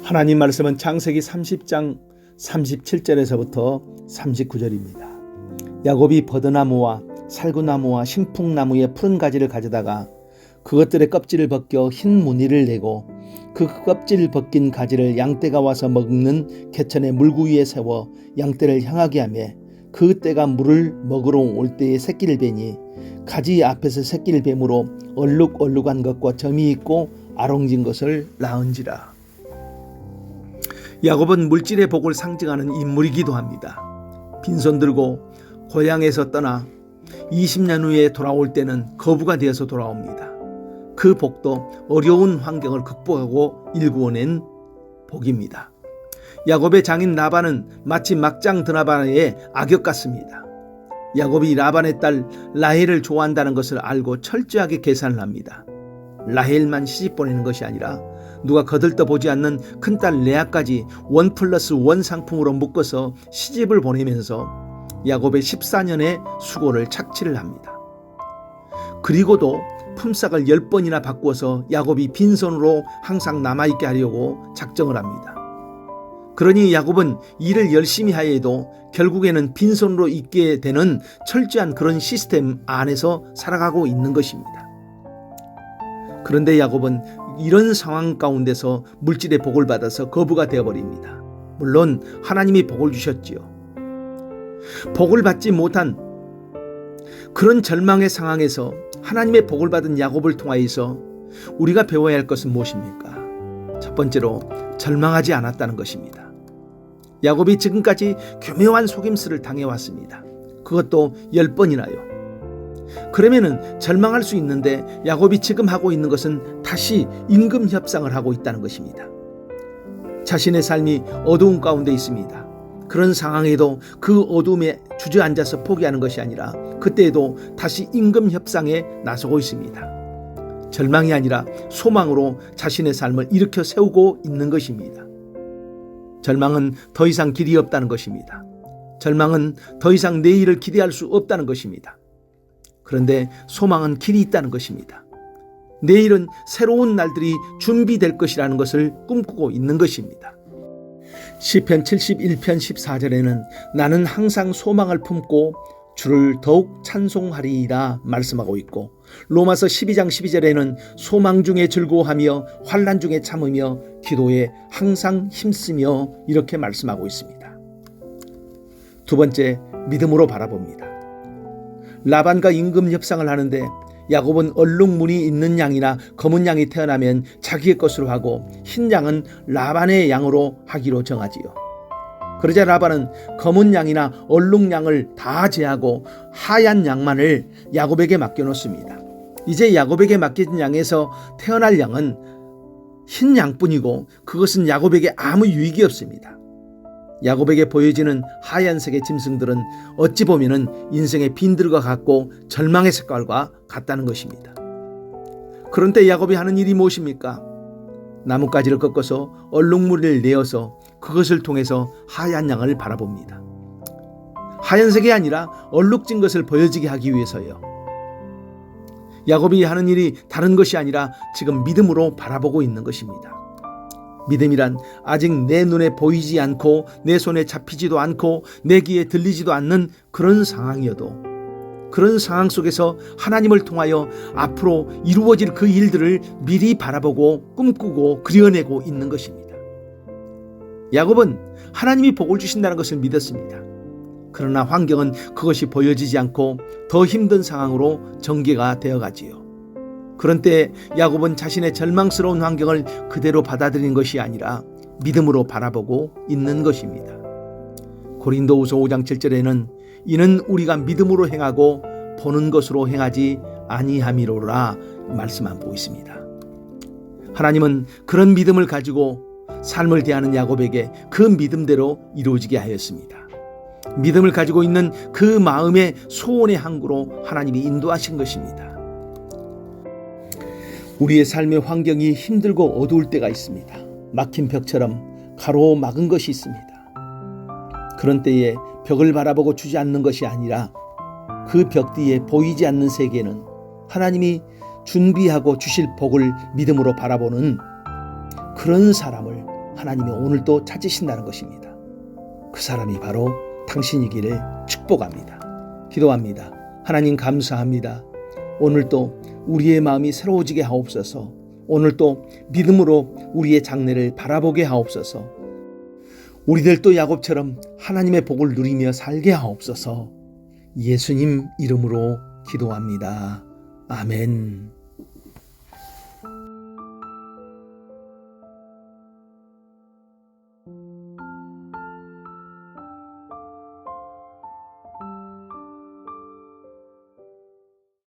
하나님 말씀은 창세기 30장 37절에서부터 39절입니다. 야곱이 버드나무와 살구나무와 신풍나무의 푸른 가지를 가져다가 그것들의 껍질을 벗겨 흰 무늬를 내고 그 껍질 벗긴 가지를 양떼가 와서 먹는 개천의 물구 위에 세워 양떼를 향하게 하며 그 떼가 물을 먹으러 올 때에 새끼를 베니 가지 앞에서 새끼를 뱀으로 얼룩얼룩한 것과 점이 있고 아롱진 것을 낳은지라. 야곱은 물질의 복을 상징하는 인물이기도 합니다. 빈손 들고 고향에서 떠나 20년 후에 돌아올 때는 거부가 되어서 돌아옵니다. 그 복도 어려운 환경을 극복하고 일구어낸 복입니다. 야곱의 장인 라반은 마치 막장 드라마의 악역 같습니다. 야곱이 라반의 딸 라헬을 좋아한다는 것을 알고 철저하게 계산을 합니다. 라헬만 시집 보내는 것이 아니라 누가 거들떠보지 않는 큰딸 레아까지 1+1 상품으로 묶어서 시집을 보내면서 야곱의 14년의 수고를 착취를 합니다. 그리고도 품삯을 10번이나 바꾸어서 야곱이 빈손으로 항상 남아있게 하려고 작정을 합니다. 그러니 야곱은 일을 열심히 하여도 결국에는 빈손으로 있게 되는 철저한 그런 시스템 안에서 살아가고 있는 것입니다. 그런데 야곱은 이런 상황 가운데서 물질의 복을 받아서 거부가 되어버립니다. 물론 하나님이 복을 주셨지요. 복을 받지 못한 그런 절망의 상황에서 하나님의 복을 받은 야곱을 통하여서 우리가 배워야 할 것은 무엇입니까? 첫 번째로 절망하지 않았다는 것입니다. 야곱이 지금까지 교묘한 속임수를 당해왔습니다. 그것도 10번이나요. 그러면은 절망할 수 있는데 야곱이 지금 하고 있는 것은 다시 임금 협상을 하고 있다는 것입니다. 자신의 삶이 어두운 가운데 있습니다. 그런 상황에도 그 어둠에 주저앉아서 포기하는 것이 아니라 그때에도 다시 임금 협상에 나서고 있습니다. 절망이 아니라 소망으로 자신의 삶을 일으켜 세우고 있는 것입니다. 절망은 더 이상 길이 없다는 것입니다. 절망은 더 이상 내일을 기대할 수 없다는 것입니다. 그런데 소망은 길이 있다는 것입니다. 내일은 새로운 날들이 준비될 것이라는 것을 꿈꾸고 있는 것입니다. 시편 71편 14절에는 나는 항상 소망을 품고 주를 더욱 찬송하리이다 말씀하고 있고, 로마서 12장 12절에는 소망 중에 즐거워하며 환난 중에 참으며 기도에 항상 힘쓰며 이렇게 말씀하고 있습니다. 두 번째, 믿음으로 바라봅니다. 라반과 임금 협상을 하는데 야곱은 얼룩무늬 있는 양이나 검은 양이 태어나면 자기의 것으로 하고 흰 양은 라반의 양으로 하기로 정하지요. 그러자 라반은 검은 양이나 얼룩양을 다 제하고 하얀 양만을 야곱에게 맡겨놓습니다. 이제 야곱에게 맡겨진 양에서 태어날 양은 흰 양뿐이고 그것은 야곱에게 아무 유익이 없습니다. 야곱에게 보여지는 하얀색의 짐승들은 어찌 보면 인생의 빈들과 같고 절망의 색깔과 같다는 것입니다. 그런데 야곱이 하는 일이 무엇입니까? 나뭇가지를 꺾어서 얼룩무늬를 내어서 그것을 통해서 하얀 양을 바라봅니다. 하얀색이 아니라 얼룩진 것을 보여지게 하기 위해서요. 야곱이 하는 일이 다른 것이 아니라 지금 믿음으로 바라보고 있는 것입니다. 믿음이란 아직 내 눈에 보이지 않고 내 손에 잡히지도 않고 내 귀에 들리지도 않는 그런 상황이어도 그런 상황 속에서 하나님을 통하여 앞으로 이루어질 그 일들을 미리 바라보고 꿈꾸고 그려내고 있는 것입니다. 야곱은 하나님이 복을 주신다는 것을 믿었습니다. 그러나 환경은 그것이 보여지지 않고 더 힘든 상황으로 전개가 되어가지요. 그런 때 야곱은 자신의 절망스러운 환경을 그대로 받아들인 것이 아니라 믿음으로 바라보고 있는 것입니다. 고린도후서 5장 7절에는 이는 우리가 믿음으로 행하고 보는 것으로 행하지 아니함이로라 말씀하고 있습니다. 하나님은 그런 믿음을 가지고 삶을 대하는 야곱에게 그 믿음대로 이루어지게 하였습니다. 믿음을 가지고 있는 그 마음의 소원의 항구로 하나님이 인도하신 것입니다. 우리의 삶의 환경이 힘들고 어두울 때가 있습니다. 막힌 벽처럼 가로막은 것이 있습니다. 그런 때에 벽을 바라보고 주저앉는 것이 아니라 그 벽 뒤에 보이지 않는 세계는 하나님이 준비하고 주실 복을 믿음으로 바라보는 그런 사람을 하나님이 오늘도 찾으신다는 것입니다. 그 사람이 바로 당신이기를 축복합니다. 기도합니다. 하나님 감사합니다. 오늘도 우리의 마음이 새로워지게 하옵소서. 오늘도 믿음으로 우리의 장래를 바라보게 하옵소서. 우리들도 야곱처럼 하나님의 복을 누리며 살게 하옵소서. 예수님 이름으로 기도합니다. 아멘.